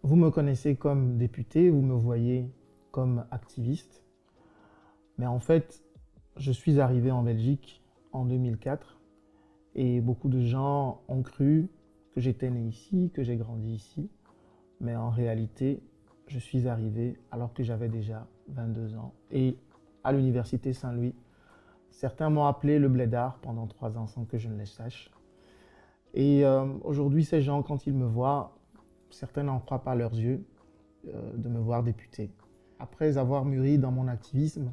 Vous me connaissez comme député, vous me voyez comme activiste, mais en fait, je suis arrivé en Belgique en 2004 et beaucoup de gens ont cru que j'étais né ici, que j'ai grandi ici, mais en réalité, je suis arrivé alors que j'avais déjà 22 ans et à l'université Saint-Louis. Certains m'ont appelé le blédard pendant 3 ans sans que je ne le sache. Et aujourd'hui, ces gens, quand ils me voient, certains n'en croient pas leurs yeux de me voir député. Après avoir mûri dans mon activisme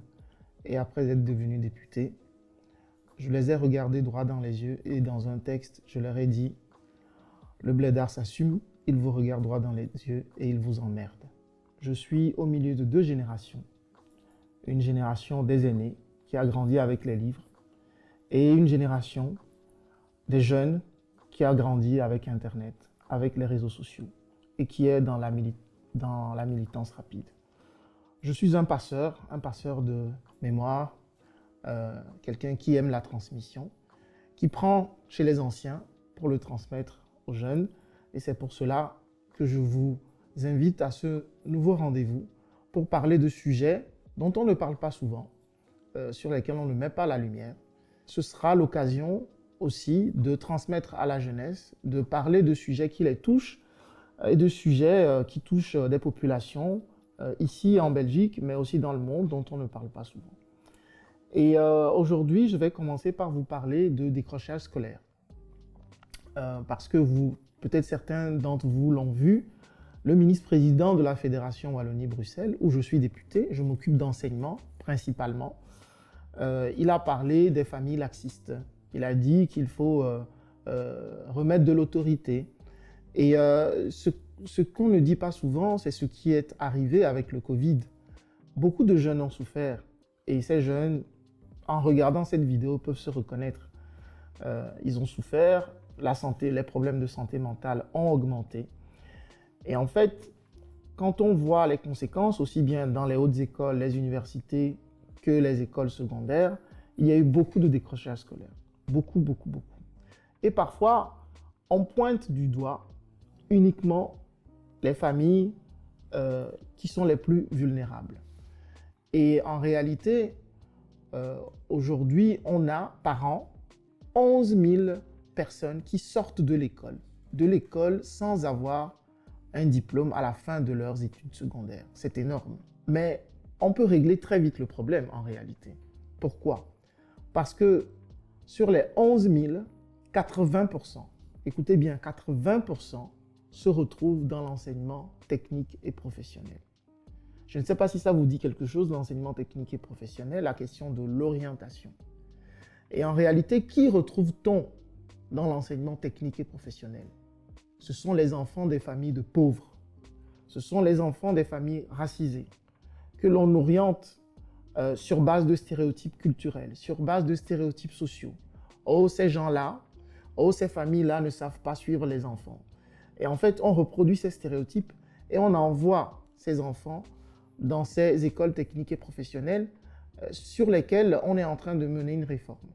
et après être devenu député, je les ai regardés droit dans les yeux et dans un texte, je leur ai dit « Le blédard s'assume, il vous regarde droit dans les yeux et il vous emmerde. » Je suis au milieu de deux générations. Une génération des aînés qui a grandi avec les livres et une génération des jeunes qui a grandi avec Internet, avec les réseaux sociaux et qui est dans la militance rapide. Je suis un passeur de mémoire, quelqu'un qui aime la transmission, qui prend chez les anciens pour le transmettre aux jeunes. Et c'est pour cela que je vous invite à ce nouveau rendez-vous pour parler de sujets dont on ne parle pas souvent, sur lesquels on ne met pas la lumière. Ce sera l'occasion aussi de transmettre à la jeunesse, de parler de sujets qui les touchent et de sujets qui touchent des populations ici en Belgique, mais aussi dans le monde, dont on ne parle pas souvent. Et aujourd'hui, je vais commencer par vous parler de décrochage scolaire. Parce que peut-être certains d'entre vous l'ont vu, le ministre-président de la Fédération Wallonie-Bruxelles, où je suis député, je m'occupe d'enseignement principalement, il a parlé des familles laxistes. Il a dit qu'il faut remettre de l'autorité. Et ce qu'on ne dit pas souvent, c'est ce qui est arrivé avec le Covid. Beaucoup de jeunes ont souffert. Et ces jeunes, en regardant cette vidéo, peuvent se reconnaître. Ils ont souffert, les problèmes de santé mentale ont augmenté. Et en fait, quand on voit les conséquences, aussi bien dans les hautes écoles, les universités, que les écoles secondaires, il y a eu beaucoup de décrochage scolaire. Beaucoup, beaucoup, beaucoup. Et parfois, on pointe du doigt uniquement les familles qui sont les plus vulnérables. Et en réalité, aujourd'hui, on a par an 11 000 personnes qui sortent de l'école sans avoir un diplôme à la fin de leurs études secondaires. C'est énorme. Mais on peut régler très vite le problème en réalité. Pourquoi? Parce que sur les 11 000, 80%, écoutez bien, 80% se retrouvent dans l'enseignement technique et professionnel. Je ne sais pas si ça vous dit quelque chose, l'enseignement technique et professionnel, la question de l'orientation. Et en réalité, qui retrouve-t-on dans l'enseignement technique et professionnel? Ce sont les enfants des familles de pauvres. Ce sont les enfants des familles racisées que l'on oriente sur base de stéréotypes culturels, sur base de stéréotypes sociaux. Oh, ces gens-là, oh, ces familles-là ne savent pas suivre les enfants. Et en fait, on reproduit ces stéréotypes et on envoie ces enfants dans ces écoles techniques et professionnelles sur lesquelles on est en train de mener une réforme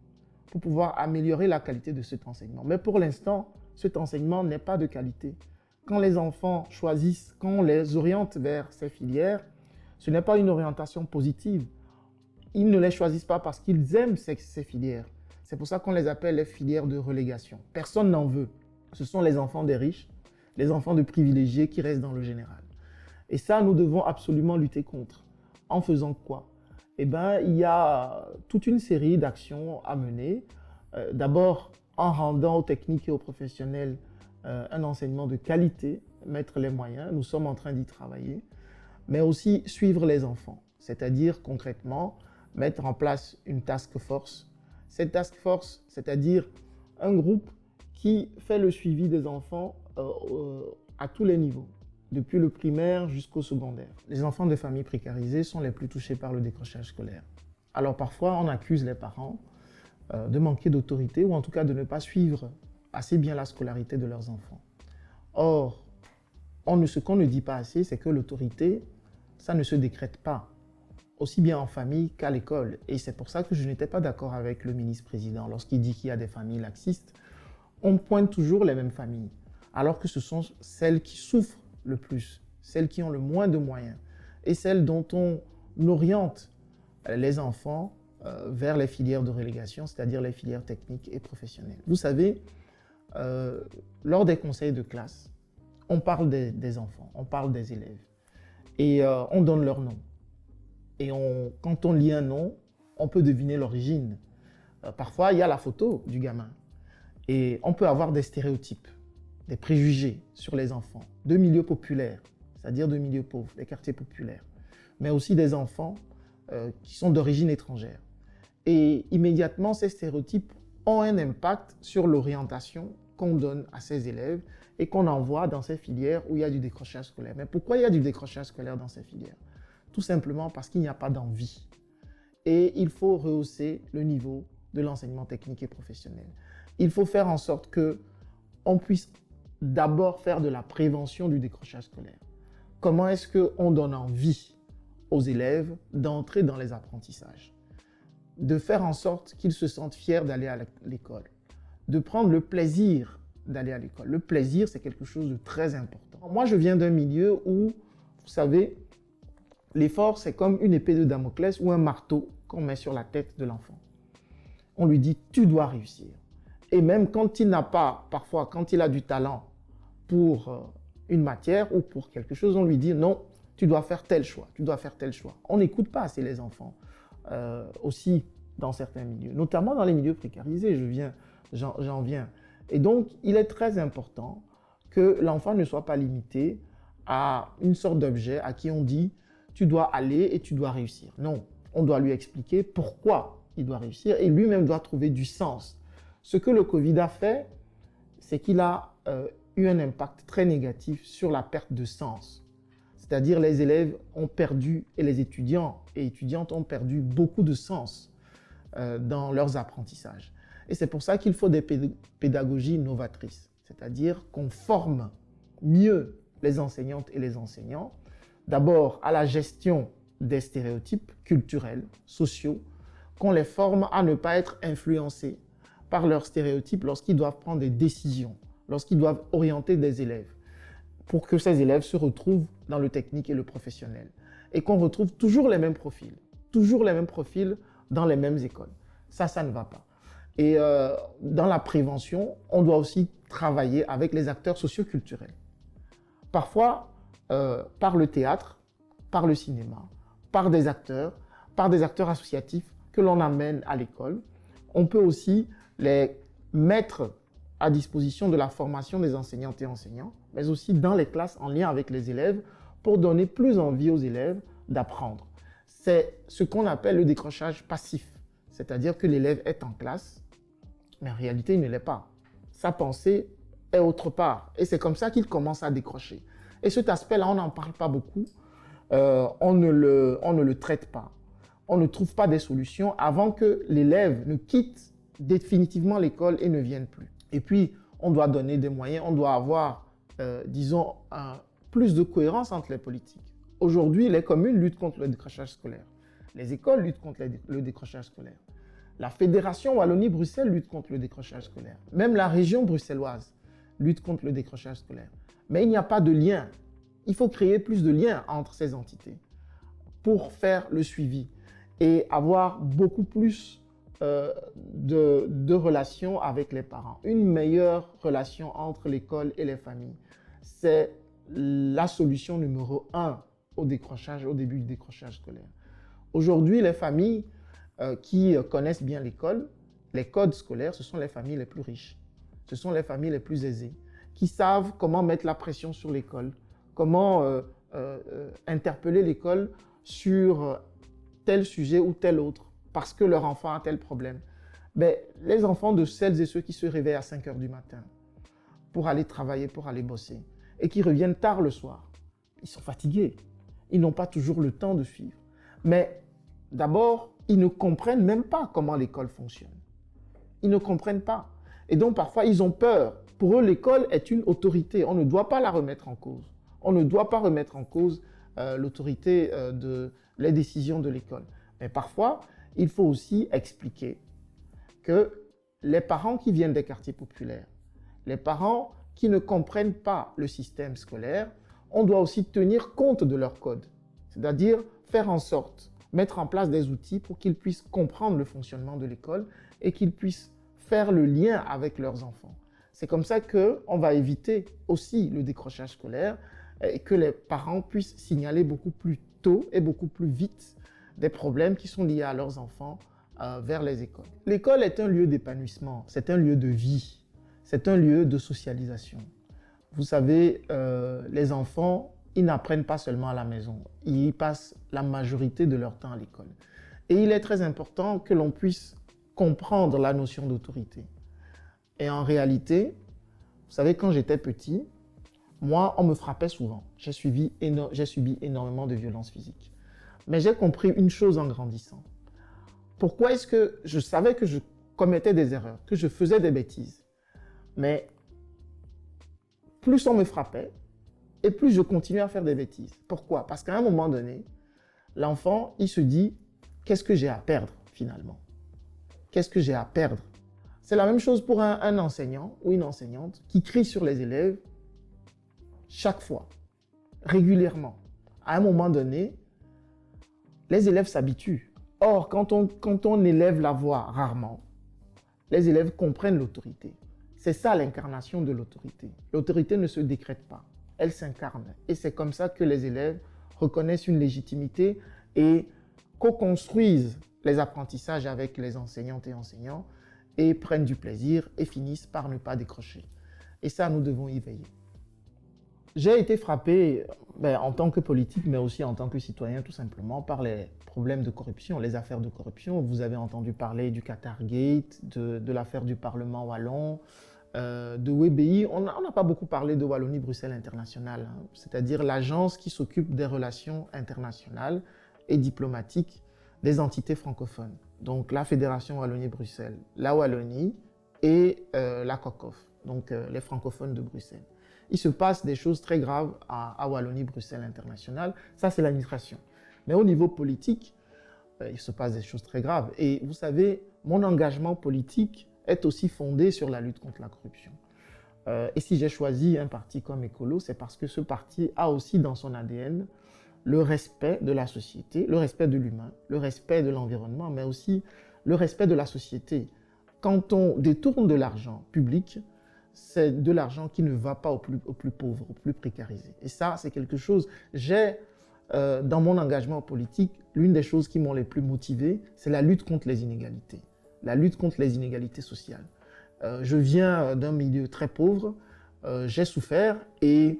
pour pouvoir améliorer la qualité de cet enseignement. Mais pour l'instant, cet enseignement n'est pas de qualité. Quand les enfants choisissent, quand on les oriente vers ces filières, ce n'est pas une orientation positive. Ils ne les choisissent pas parce qu'ils aiment ces filières. C'est pour ça qu'on les appelle les filières de relégation. Personne n'en veut. Ce sont les enfants des riches, les enfants de privilégiés qui restent dans le général. Et ça, nous devons absolument lutter contre. En faisant quoi? Eh bien, il y a toute une série d'actions à mener. D'abord, en rendant aux techniques et aux professionnels un enseignement de qualité, mettre les moyens, nous sommes en train d'y travailler, mais aussi suivre les enfants, c'est-à-dire concrètement mettre en place une task force. Cette task force, c'est-à-dire un groupe qui fait le suivi des enfants à tous les niveaux, depuis le primaire jusqu'au secondaire. Les enfants de familles précarisées sont les plus touchés par le décrochage scolaire. Alors parfois, on accuse les parents de manquer d'autorité ou en tout cas de ne pas suivre assez bien la scolarité de leurs enfants. Or, ce qu'on ne dit pas assez, c'est que l'autorité, ça ne se décrète pas, aussi bien en famille qu'à l'école. Et c'est pour ça que je n'étais pas d'accord avec le ministre-président. Lorsqu'il dit qu'il y a des familles laxistes, on pointe toujours les mêmes familles, alors que ce sont celles qui souffrent le plus, celles qui ont le moins de moyens, et celles dont on oriente les enfants vers les filières de relégation, c'est-à-dire les filières techniques et professionnelles. Vous savez, lors des conseils de classe, on parle des enfants, on parle des élèves, et on donne leur nom. Et quand on lit un nom, on peut deviner l'origine. Parfois, il y a la photo du gamin, et on peut avoir des stéréotypes, des préjugés sur les enfants, de milieux populaires, c'est-à-dire de milieux pauvres, des quartiers populaires, mais aussi des enfants qui sont d'origine étrangère. Et immédiatement, ces stéréotypes ont un impact sur l'orientation qu'on donne à ces élèves et qu'on envoie dans ces filières où il y a du décrochage scolaire. Mais pourquoi il y a du décrochage scolaire dans ces filières? Tout simplement parce qu'il n'y a pas d'envie. Et il faut rehausser le niveau de l'enseignement technique et professionnel. Il faut faire en sorte qu'on puisse d'abord faire de la prévention du décrochage scolaire. Comment est-ce qu'on donne envie aux élèves d'entrer dans les apprentissages? De faire en sorte qu'ils se sentent fiers d'aller à l'école, de prendre le plaisir d'aller à l'école. Le plaisir, c'est quelque chose de très important. Moi, je viens d'un milieu où, vous savez, l'effort, c'est comme une épée de Damoclès ou un marteau qu'on met sur la tête de l'enfant. On lui dit, tu dois réussir. Et même quand il n'a pas, parfois, quand il a du talent pour une matière ou pour quelque chose, on lui dit, non, tu dois faire tel choix, tu dois faire tel choix. On n'écoute pas assez les enfants. Aussi dans certains milieux, notamment dans les milieux précarisés, j'en viens. Et donc, il est très important que l'enfant ne soit pas limité à une sorte d'objet à qui on dit « tu dois aller et tu dois réussir ». Non, on doit lui expliquer pourquoi il doit réussir et lui-même doit trouver du sens. Ce que le Covid a fait, c'est qu'il a eu un impact très négatif sur la perte de sens. C'est-à-dire les élèves ont perdu, et les étudiants et étudiantes ont perdu beaucoup de sens dans leurs apprentissages. Et c'est pour ça qu'il faut des pédagogies novatrices, c'est-à-dire qu'on forme mieux les enseignantes et les enseignants, d'abord à la gestion des stéréotypes culturels, sociaux, qu'on les forme à ne pas être influencés par leurs stéréotypes lorsqu'ils doivent prendre des décisions, lorsqu'ils doivent orienter des élèves, pour que ces élèves se retrouvent dans le technique et le professionnel. Et qu'on retrouve toujours les mêmes profils dans les mêmes écoles. Ça ne va pas. Et dans la prévention, on doit aussi travailler avec les acteurs socioculturels. Parfois, par le théâtre, par le cinéma, par des acteurs associatifs que l'on amène à l'école. On peut aussi les mettre à disposition de la formation des enseignantes et enseignants, mais aussi dans les classes en lien avec les élèves pour donner plus envie aux élèves d'apprendre. C'est ce qu'on appelle le décrochage passif, c'est-à-dire que l'élève est en classe, mais en réalité, il ne l'est pas. Sa pensée est autre part et c'est comme ça qu'il commence à décrocher. Et cet aspect-là, on n'en parle pas beaucoup, on ne le traite pas. On ne trouve pas des solutions avant que l'élève ne quitte définitivement l'école et ne vienne plus. Et puis, on doit donner des moyens, on doit avoir, disons, plus de cohérence entre les politiques. Aujourd'hui, les communes luttent contre le décrochage scolaire. Les écoles luttent contre le décrochage scolaire. La Fédération Wallonie-Bruxelles lutte contre le décrochage scolaire. Même la région bruxelloise lutte contre le décrochage scolaire. Mais il n'y a pas de lien. Il faut créer plus de liens entre ces entités pour faire le suivi et avoir beaucoup plus de relations avec les parents. Une meilleure relation entre l'école et les familles. C'est la solution numéro 1 au début du décrochage scolaire. Aujourd'hui, les familles qui connaissent bien l'école, les codes scolaires, ce sont les familles les plus riches. Ce sont les familles les plus aisées, qui savent comment mettre la pression sur l'école, comment interpeller l'école sur tel sujet ou tel autre, parce que leur enfant a tel problème. Mais les enfants de celles et ceux qui se réveillent à 5 heures du matin pour aller travailler, pour aller bosser, et qui reviennent tard le soir, ils sont fatigués. Ils n'ont pas toujours le temps de suivre. Mais d'abord, ils ne comprennent même pas comment l'école fonctionne. Ils ne comprennent pas. Et donc, parfois, ils ont peur. Pour eux, l'école est une autorité. On ne doit pas la remettre en cause. On ne doit pas remettre en cause l'autorité les décisions de l'école. Mais parfois, il faut aussi expliquer que les parents qui viennent des quartiers populaires, les parents qui ne comprennent pas le système scolaire, on doit aussi tenir compte de leur code. C'est-à-dire faire en sorte, mettre en place des outils pour qu'ils puissent comprendre le fonctionnement de l'école et qu'ils puissent faire le lien avec leurs enfants. C'est comme ça qu'on va éviter aussi le décrochage scolaire et que les parents puissent signaler beaucoup plus tôt et beaucoup plus vite des problèmes qui sont liés à leurs enfants vers les écoles. L'école est un lieu d'épanouissement, c'est un lieu de vie, c'est un lieu de socialisation. Vous savez, les enfants, ils n'apprennent pas seulement à la maison, ils passent la majorité de leur temps à l'école. Et il est très important que l'on puisse comprendre la notion d'autorité. Et en réalité, vous savez, quand j'étais petit, moi, on me frappait souvent. J'ai subi énormément de violences physiques. Mais j'ai compris une chose en grandissant. Pourquoi est-ce que je savais que je commettais des erreurs, que je faisais des bêtises? Mais plus on me frappait, et plus je continuais à faire des bêtises. Pourquoi? Parce qu'à un moment donné, l'enfant, il se dit, qu'est-ce que j'ai à perdre finalement? Qu'est-ce que j'ai à perdre? C'est la même chose pour un enseignant ou une enseignante qui crie sur les élèves chaque fois, régulièrement. À un moment donné, les élèves s'habituent. Or, quand on élève la voix rarement, les élèves comprennent l'autorité. C'est ça l'incarnation de l'autorité. L'autorité ne se décrète pas, elle s'incarne. Et c'est comme ça que les élèves reconnaissent une légitimité et co-construisent les apprentissages avec les enseignantes et enseignants et prennent du plaisir et finissent par ne pas décrocher. Et ça, nous devons y veiller. J'ai été frappé en tant que politique, mais aussi en tant que citoyen, tout simplement, par les problèmes de corruption, les affaires de corruption. Vous avez entendu parler du Qatargate, de l'affaire du Parlement wallon, de WBI. On n'a pas beaucoup parlé de Wallonie-Bruxelles International, hein, c'est-à-dire l'agence qui s'occupe des relations internationales et diplomatiques des entités francophones. Donc la Fédération Wallonie-Bruxelles, la Wallonie et la COCOF, donc les francophones de Bruxelles. Il se passe des choses très graves à Wallonie-Bruxelles International. Ça, c'est l'administration. Mais au niveau politique, il se passe des choses très graves. Et vous savez, mon engagement politique est aussi fondé sur la lutte contre la corruption. Et si j'ai choisi un parti comme Écolo, c'est parce que ce parti a aussi dans son ADN le respect de la société, le respect de l'humain, le respect de l'environnement, mais aussi le respect de la société. Quand on détourne de l'argent public, c'est de l'argent qui ne va pas aux plus pauvres, aux plus précarisés. Et ça, c'est quelque chose... dans mon engagement politique, l'une des choses qui m'ont les plus motivé, c'est la lutte contre les inégalités. La lutte contre les inégalités sociales. Je viens d'un milieu très pauvre, j'ai souffert et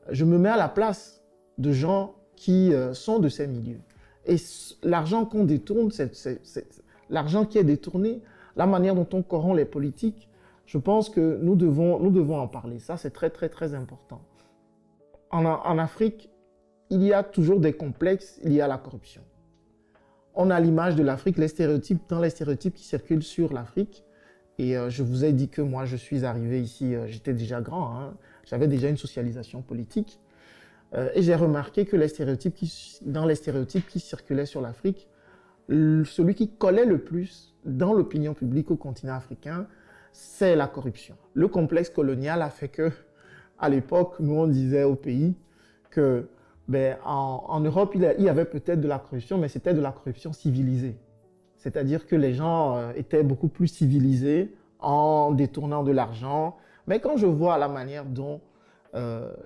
je me mets à la place de gens qui sont de ces milieux. Et l'argent qu'on détourne, l'argent qui est détourné, la manière dont on corrompt les politiques, je pense que nous devons en parler. Ça, c'est très, très, très important. En Afrique, il y a toujours des complexes liés à la corruption. On a l'image de l'Afrique, les stéréotypes qui circulent sur l'Afrique. Et je vous ai dit que moi, je suis arrivé ici, j'étais déjà grand, hein, j'avais déjà une socialisation politique. Et j'ai remarqué que dans les stéréotypes qui circulaient sur l'Afrique, celui qui collait le plus dans l'opinion publique au continent africain, c'est la corruption. Le complexe colonial a fait que, à l'époque, nous on disait au pays que en Europe, il y avait peut-être de la corruption, mais c'était de la corruption civilisée. C'est-à-dire que les gens étaient beaucoup plus civilisés en détournant de l'argent. Mais quand je vois la manière dont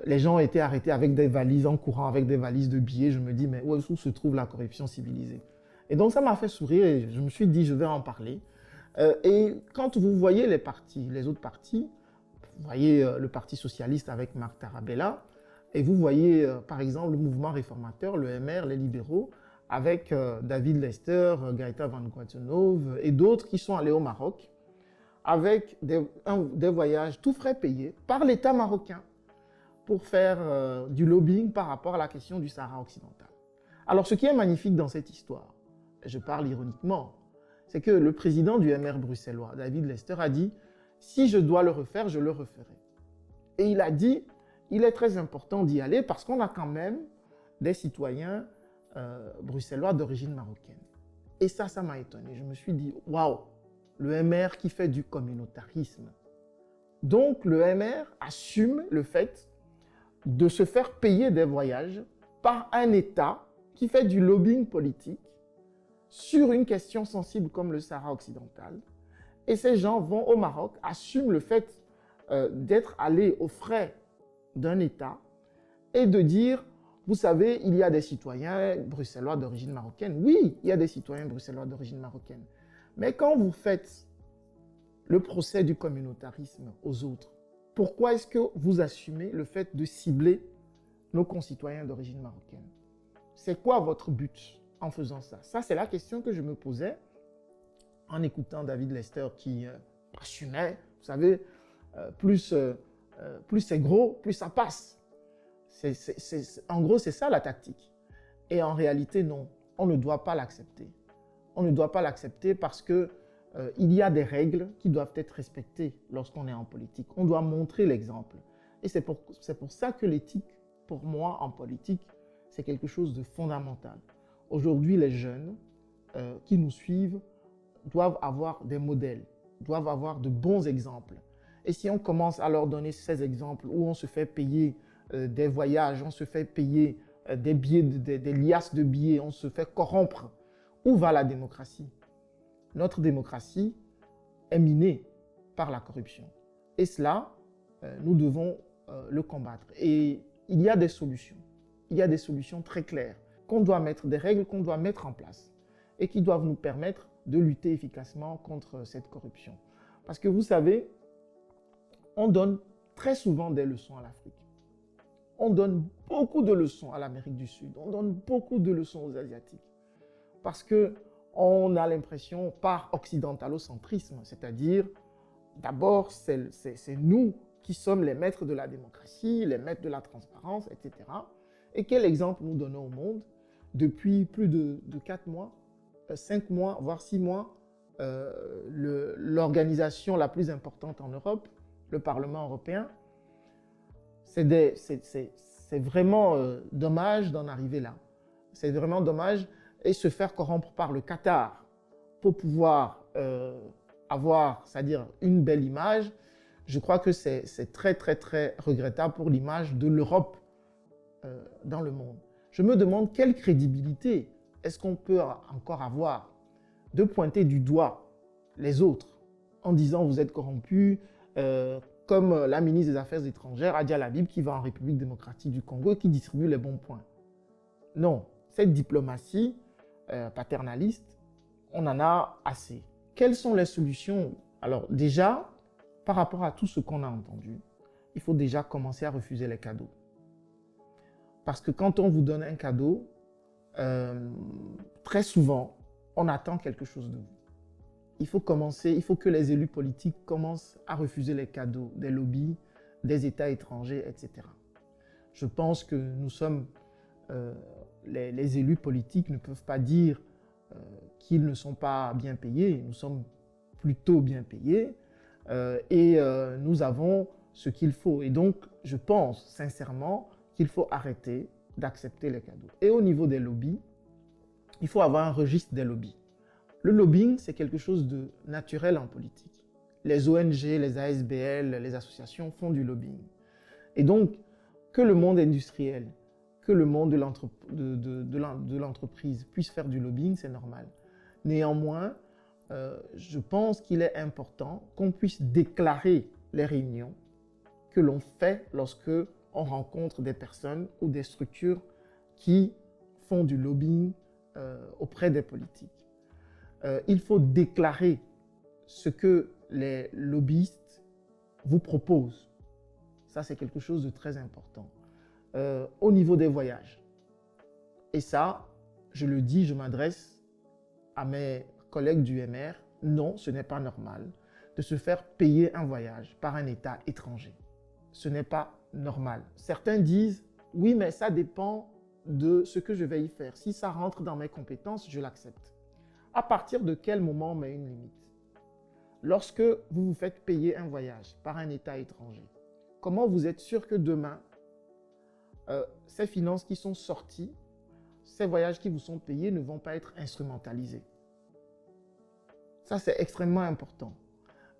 les gens ont été arrêtés avec des valises, en courant avec des valises de billets, je me dis, mais où se trouve la corruption civilisée? Et donc ça m'a fait sourire et je me suis dit, je vais en parler. Et quand vous voyez les autres partis, vous voyez le Parti socialiste avec Marc Tarabella, et vous voyez par exemple le mouvement réformateur, le MR, les libéraux, avec David Lester, Gaëtan Van Guatenauve et d'autres qui sont allés au Maroc, avec des voyages tout frais payés par l'État marocain pour faire du lobbying par rapport à la question du Sahara occidental. Alors ce qui est magnifique dans cette histoire, et je parle ironiquement, c'est que le président du MR bruxellois, David Lester, a dit « Si je dois le refaire, je le referai ». Et il a dit « Il est très important d'y aller parce qu'on a quand même des citoyens bruxellois d'origine marocaine. » Et ça m'a étonné. Je me suis dit « Waouh, le MR qui fait du communautarisme. » Donc le MR assume le fait de se faire payer des voyages par un État qui fait du lobbying politique sur une question sensible comme le Sahara occidental. Et ces gens vont au Maroc, assument le fait d'être allés aux frais d'un État et de dire, vous savez, il y a des citoyens bruxellois d'origine marocaine. Oui, il y a des citoyens bruxellois d'origine marocaine. Mais quand vous faites le procès du communautarisme aux autres, pourquoi est-ce que vous assumez le fait de cibler nos concitoyens d'origine marocaine? C'est quoi votre but en faisant ça? Ça, c'est la question que je me posais en écoutant David Lester qui assumait, vous savez, plus c'est gros, plus ça passe. En gros, c'est ça la tactique. Et en réalité, non, on ne doit pas l'accepter. On ne doit pas l'accepter parce que il y a des règles qui doivent être respectées lorsqu'on est en politique. On doit montrer l'exemple. Et c'est pour ça que l'éthique, pour moi, en politique, c'est quelque chose de fondamental. Aujourd'hui, les jeunes qui nous suivent doivent avoir des modèles, doivent avoir de bons exemples. Et si on commence à leur donner ces exemples où on se fait payer des voyages, on se fait payer des billets, des liasses de billets, on se fait corrompre, où va la démocratie? Notre démocratie est minée par la corruption. Et cela, nous devons le combattre. Et il y a des solutions. Il y a des solutions très claires qu'on doit mettre, des règles qu'on doit mettre en place et qui doivent nous permettre de lutter efficacement contre cette corruption. Parce que vous savez, on donne très souvent des leçons à l'Afrique. On donne beaucoup de leçons à l'Amérique du Sud. On donne beaucoup de leçons aux Asiatiques. Parce qu'on a l'impression, par occidentalocentrisme, c'est-à-dire, d'abord, c'est nous qui sommes les maîtres de la démocratie, les maîtres de la transparence, etc. Et quel exemple nous donnons au monde? Depuis plus de 4 mois, 5 mois, voire 6 mois, l'organisation la plus importante en Europe, le Parlement européen, c'est vraiment dommage d'en arriver là. C'est vraiment dommage et se faire corrompre par le Qatar pour pouvoir avoir, c'est-à-dire une belle image, je crois que c'est très, très, très regrettable pour l'image de l'Europe dans le monde. Je me demande quelle crédibilité est-ce qu'on peut encore avoir de pointer du doigt les autres en disant vous êtes corrompus, comme la ministre des Affaires étrangères, Adia Labib, qui va en République démocratique du Congo et qui distribue les bons points. Non, cette diplomatie paternaliste, on en a assez. Quelles sont les solutions? Alors déjà, par rapport à tout ce qu'on a entendu, il faut déjà commencer à refuser les cadeaux. Parce que quand on vous donne un cadeau, très souvent, on attend quelque chose de vous. Il faut que les élus politiques commencent à refuser les cadeaux des lobbies, des États étrangers, etc. Je pense que nous sommes, les élus politiques ne peuvent pas dire qu'ils ne sont pas bien payés. Nous sommes plutôt bien payés et nous avons ce qu'il faut. Et donc, je pense sincèrement qu'il faut arrêter d'accepter les cadeaux. Et au niveau des lobbies, il faut avoir un registre des lobbies. Le lobbying, c'est quelque chose de naturel en politique. Les ONG, les ASBL, les associations font du lobbying. Et donc, que le monde industriel, que le monde de l'entreprise puisse faire du lobbying, c'est normal. Néanmoins, je pense qu'il est important qu'on puisse déclarer les réunions que l'on fait lorsque on rencontre des personnes ou des structures qui font du lobbying auprès des politiques. Il faut déclarer ce que les lobbyistes vous proposent. Ça, c'est quelque chose de très important. Au niveau des voyages. Et ça, je le dis, je m'adresse à mes collègues du MR. Non, ce n'est pas normal de se faire payer un voyage par un État étranger. Ce n'est pas normal. Certains disent, oui, mais ça dépend de ce que je vais y faire. Si ça rentre dans mes compétences, je l'accepte. À partir de quel moment on met une limite? Lorsque vous vous faites payer un voyage par un État étranger, comment vous êtes sûr que demain, ces finances qui sont sorties, ces voyages qui vous sont payés ne vont pas être instrumentalisés? Ça, c'est extrêmement important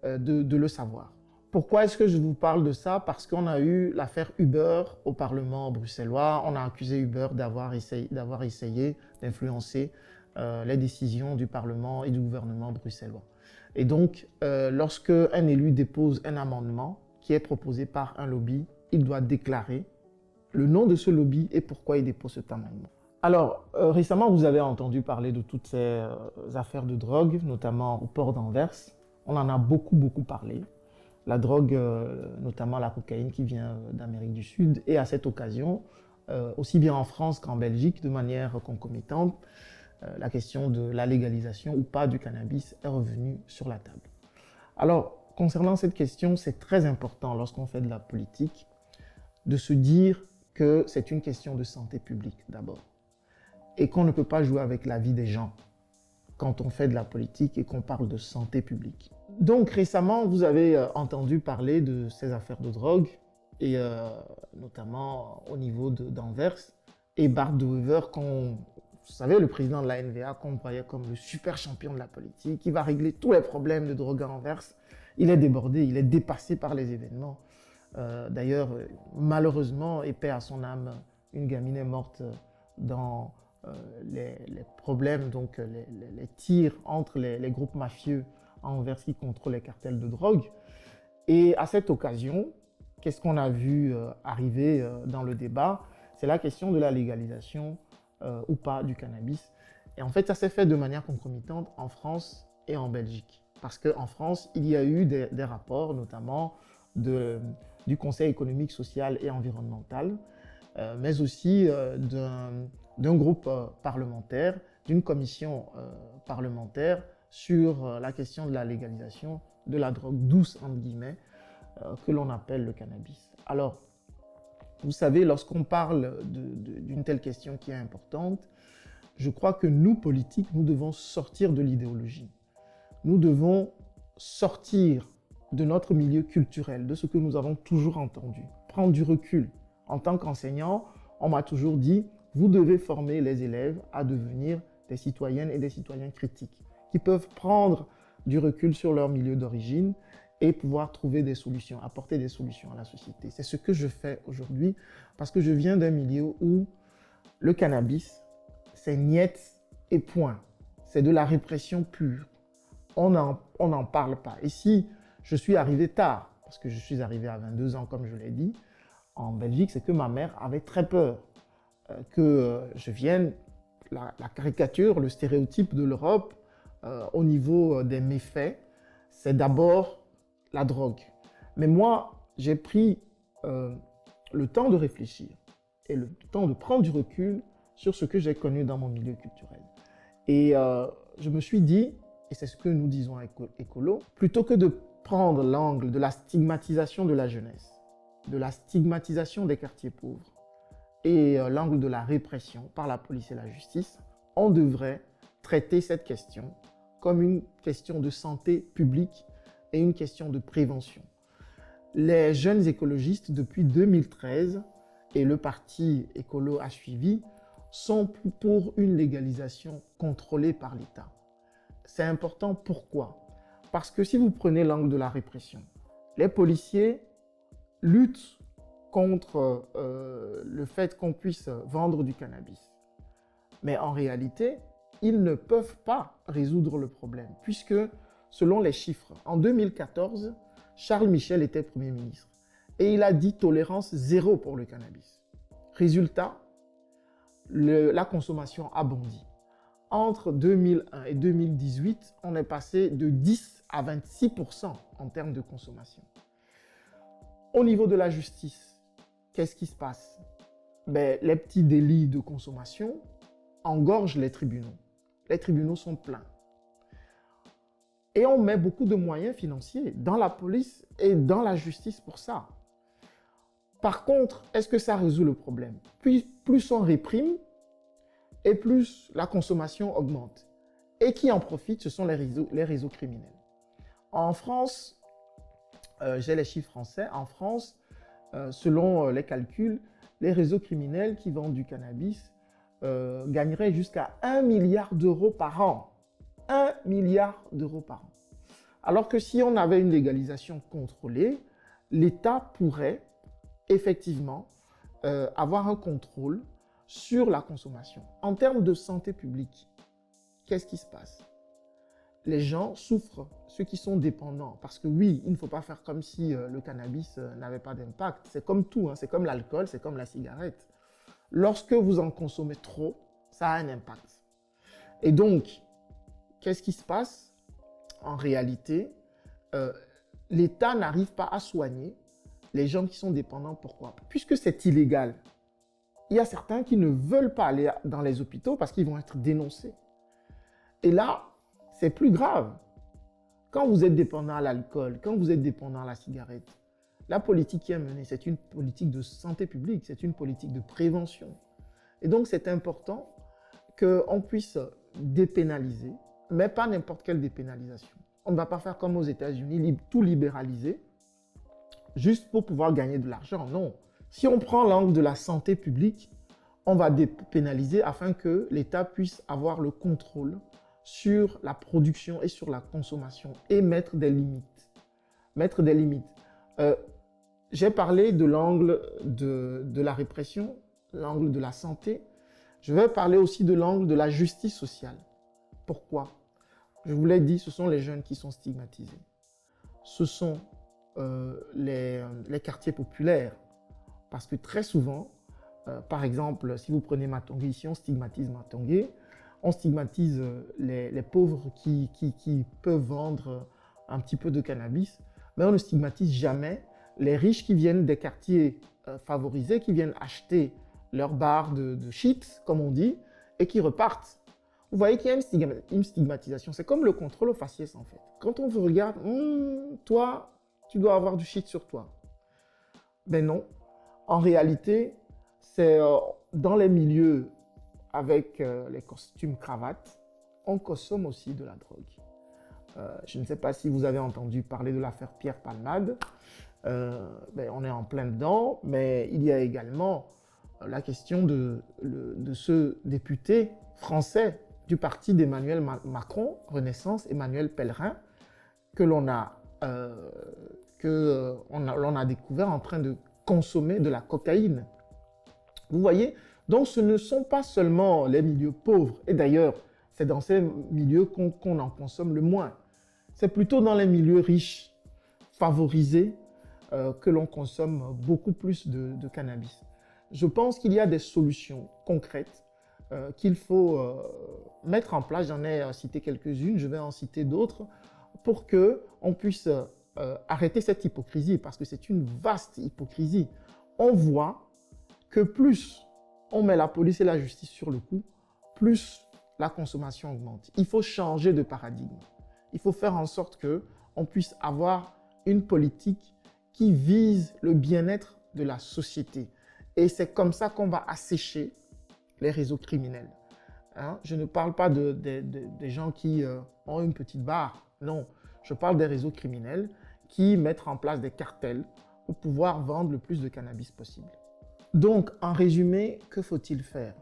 de le savoir. Pourquoi est-ce que je vous parle de ça? Parce qu'on a eu l'affaire Uber au Parlement bruxellois. On a accusé Uber d'avoir essayé d'influencer les décisions du Parlement et du gouvernement bruxellois. Et donc, lorsque un élu dépose un amendement qui est proposé par un lobby, il doit déclarer le nom de ce lobby et pourquoi il dépose cet amendement. Alors, récemment, vous avez entendu parler de toutes ces affaires de drogue, notamment au port d'Anvers. On en a beaucoup parlé. La drogue, notamment la cocaïne qui vient d'Amérique du Sud. Et à cette occasion, aussi bien en France qu'en Belgique, de manière concomitante, la question de la légalisation ou pas du cannabis est revenue sur la table. Alors, concernant cette question, c'est très important lorsqu'on fait de la politique de se dire que c'est une question de santé publique d'abord et qu'on ne peut pas jouer avec la vie des gens quand on fait de la politique et qu'on parle de santé publique. Donc récemment, vous avez entendu parler de ces affaires de drogue et notamment au niveau d'Anvers et Bart De Wever, vous savez, le président de la NVA qu'on voyait comme le super champion de la politique, qui va régler tous les problèmes de drogue à Anvers. Il est débordé, il est dépassé par les événements. D'ailleurs, malheureusement, et paix à son âme, une gamine est morte dans les problèmes, donc les tirs entre les groupes mafieux à Anvers qui contrôlent les cartels de drogue. Et à cette occasion, qu'est-ce qu'on a vu arriver dans le débat? C'est la question de la légalisation ou pas du cannabis. Et en fait, ça s'est fait de manière concomitante en France et en Belgique. Parce qu'en France, il y a eu des rapports, notamment du Conseil économique, social et environnemental, mais aussi d'un groupe parlementaire, d'une commission parlementaire sur la question de la légalisation de la drogue douce, entre guillemets, que l'on appelle le cannabis. Alors, vous savez, lorsqu'on parle d'une telle question qui est importante, je crois que nous, politiques, nous devons sortir de l'idéologie. Nous devons sortir de notre milieu culturel, de ce que nous avons toujours entendu, prendre du recul. En tant qu'enseignant, on m'a toujours dit, vous devez former les élèves à devenir des citoyennes et des citoyens critiques, qui peuvent prendre du recul sur leur milieu d'origine et pouvoir trouver des solutions, apporter des solutions à la société. C'est ce que je fais aujourd'hui parce que je viens d'un milieu où le cannabis, c'est niet et point. C'est de la répression pure. On n'en parle pas. Et si je suis arrivé tard, parce que je suis arrivé à 22 ans, comme je l'ai dit, en Belgique, c'est que ma mère avait très peur que je vienne, la caricature, le stéréotype de l'Europe au niveau des méfaits, c'est d'abord la drogue. Mais moi, j'ai pris le temps de réfléchir et le temps de prendre du recul sur ce que j'ai connu dans mon milieu culturel. Et je me suis dit, et c'est ce que nous disons à Écolo, plutôt que de prendre l'angle de la stigmatisation de la jeunesse, de la stigmatisation des quartiers pauvres et l'angle de la répression par la police et la justice, on devrait traiter cette question comme une question de santé publique et une question de prévention. Les jeunes écologistes, depuis 2013, et le parti écolo a suivi, sont pour une légalisation contrôlée par l'État. C'est important, pourquoi? Parce que si vous prenez l'angle de la répression, les policiers luttent contre le fait qu'on puisse vendre du cannabis. Mais en réalité, ils ne peuvent pas résoudre le problème, puisque selon les chiffres, en 2014, Charles Michel était Premier ministre et il a dit tolérance zéro pour le cannabis. Résultat, la consommation a bondi. Entre 2001 et 2018, on est passé de 10 à 26% en termes de consommation. Au niveau de la justice, qu'est-ce qui se passe? Les petits délits de consommation engorgent les tribunaux. Les tribunaux sont pleins. Et on met beaucoup de moyens financiers dans la police et dans la justice pour ça. Par contre, est-ce que ça résout le problème? Plus on réprime, et plus la consommation augmente. Et qui en profite, ce sont les réseaux criminels. En France, j'ai les chiffres français, en France, selon les calculs, les réseaux criminels qui vendent du cannabis gagneraient jusqu'à 1 milliard d'euros par an. 1 milliard d'euros par an. Alors que si on avait une légalisation contrôlée, l'État pourrait effectivement avoir un contrôle sur la consommation. En termes de santé publique, qu'est-ce qui se passe? Les gens souffrent, ceux qui sont dépendants. Parce que oui, il ne faut pas faire comme si le cannabis n'avait pas d'impact. C'est comme tout, hein, c'est comme l'alcool, c'est comme la cigarette. Lorsque vous en consommez trop, ça a un impact. Et donc, qu'est-ce qui se passe? En réalité, l'État n'arrive pas à soigner les gens qui sont dépendants. Pourquoi? Puisque c'est illégal. Il y a certains qui ne veulent pas aller dans les hôpitaux parce qu'ils vont être dénoncés. Et là, c'est plus grave. Quand vous êtes dépendant à l'alcool, quand vous êtes dépendant à la cigarette, la politique qui est menée, c'est une politique de santé publique, c'est une politique de prévention. Et donc, c'est important qu'on puisse dépénaliser, mais pas n'importe quelle dépénalisation. On ne va pas faire comme aux États-Unis, tout libéraliser, juste pour pouvoir gagner de l'argent. Non. Si on prend l'angle de la santé publique, on va dépénaliser afin que l'État puisse avoir le contrôle sur la production et sur la consommation et mettre des limites. Mettre des limites. J'ai parlé de l'angle de la répression, l'angle de la santé. Je vais parler aussi de l'angle de la justice sociale. Pourquoi? Je vous l'ai dit, ce sont les jeunes qui sont stigmatisés. Ce sont les quartiers populaires. Parce que très souvent, par exemple, si vous prenez Matongé, ici on stigmatise Matongé, on stigmatise les pauvres qui peuvent vendre un petit peu de cannabis, mais on ne stigmatise jamais les riches qui viennent des quartiers favorisés, qui viennent acheter leur barre de shit, comme on dit, et qui repartent. Vous voyez qu'il y a une stigmatisation. C'est comme le contrôle au faciès, en fait. Quand on vous regarde, toi, tu dois avoir du shit sur toi. Ben non. En réalité, c'est dans les milieux avec les costumes cravates, on consomme aussi de la drogue. Je ne sais pas si vous avez entendu parler de l'affaire Pierre Palmade. On est en plein dedans, mais il y a également la question de ce député français du parti d'Emmanuel Macron, Renaissance, Emmanuel Pellerin, que l'on a découvert en train de consommer de la cocaïne. Vous voyez? Donc, ce ne sont pas seulement les milieux pauvres, et d'ailleurs, c'est dans ces milieux qu'on en consomme le moins. C'est plutôt dans les milieux riches, favorisés, que l'on consomme beaucoup plus de cannabis. Je pense qu'il y a des solutions concrètes qu'il faut mettre en place. J'en ai cité quelques-unes, je vais en citer d'autres, pour qu'on puisse arrêter cette hypocrisie, parce que c'est une vaste hypocrisie. On voit que plus on met la police et la justice sur le coup, plus la consommation augmente. Il faut changer de paradigme. Il faut faire en sorte qu'on puisse avoir une politique qui vise le bien-être de la société. Et c'est comme ça qu'on va assécher les réseaux criminels. Hein? Je ne parle pas des gens qui ont une petite barre. Non, je parle des réseaux criminels qui mettent en place des cartels pour pouvoir vendre le plus de cannabis possible. Donc, en résumé, que faut-il faire?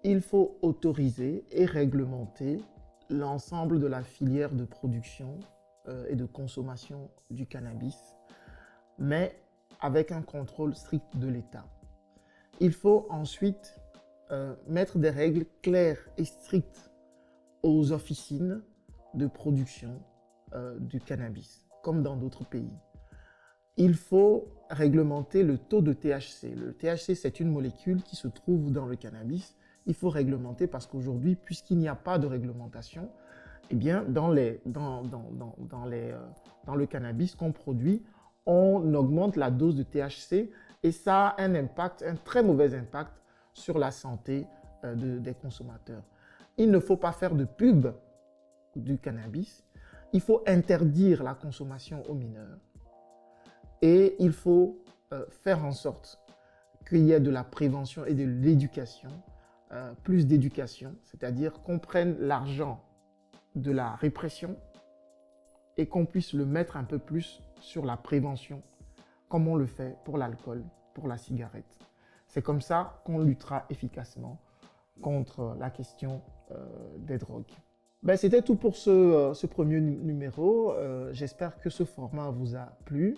Il faut autoriser et réglementer l'ensemble de la filière de production et de consommation du cannabis, mais avec un contrôle strict de l'État. Il faut ensuite mettre des règles claires et strictes aux officines de production du cannabis, comme dans d'autres pays. Il faut réglementer le taux de THC. Le THC, c'est une molécule qui se trouve dans le cannabis. Il faut réglementer parce qu'aujourd'hui, puisqu'il n'y a pas de réglementation, eh bien, dans le cannabis qu'on produit, on augmente la dose de THC et ça a un impact, un très mauvais impact sur la santé des consommateurs. Il ne faut pas faire de pub du cannabis. Il faut interdire la consommation aux mineurs. Et il faut faire en sorte qu'il y ait de la prévention et de l'éducation, plus d'éducation, c'est-à-dire qu'on prenne l'argent de la répression et qu'on puisse le mettre un peu plus sur la prévention, comme on le fait pour l'alcool, pour la cigarette. C'est comme ça qu'on luttera efficacement contre la question des drogues. Ben, c'était tout pour ce premier numéro. J'espère que ce format vous a plu.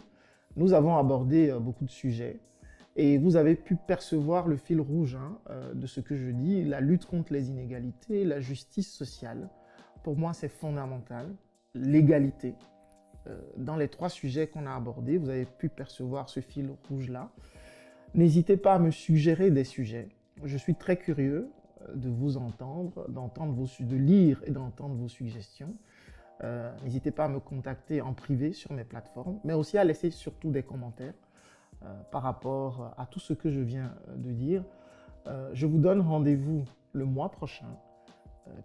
Nous avons abordé beaucoup de sujets et vous avez pu percevoir le fil rouge hein, de ce que je dis, la lutte contre les inégalités, la justice sociale. Pour moi, c'est fondamental. L'égalité. Dans les trois sujets qu'on a abordés, vous avez pu percevoir ce fil rouge-là. N'hésitez pas à me suggérer des sujets. Je suis très curieux de vous entendre, de lire et d'entendre vos suggestions. N'hésitez pas à me contacter en privé sur mes plateformes, mais aussi à laisser surtout des commentaires par rapport à tout ce que je viens de dire. Je vous donne rendez-vous le mois prochain,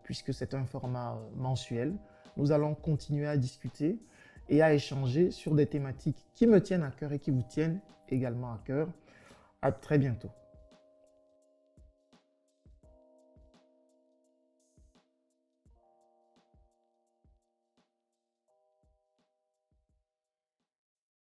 puisque c'est un format mensuel. Nous allons continuer à discuter et à échanger sur des thématiques qui me tiennent à cœur et qui vous tiennent également à cœur. À très bientôt.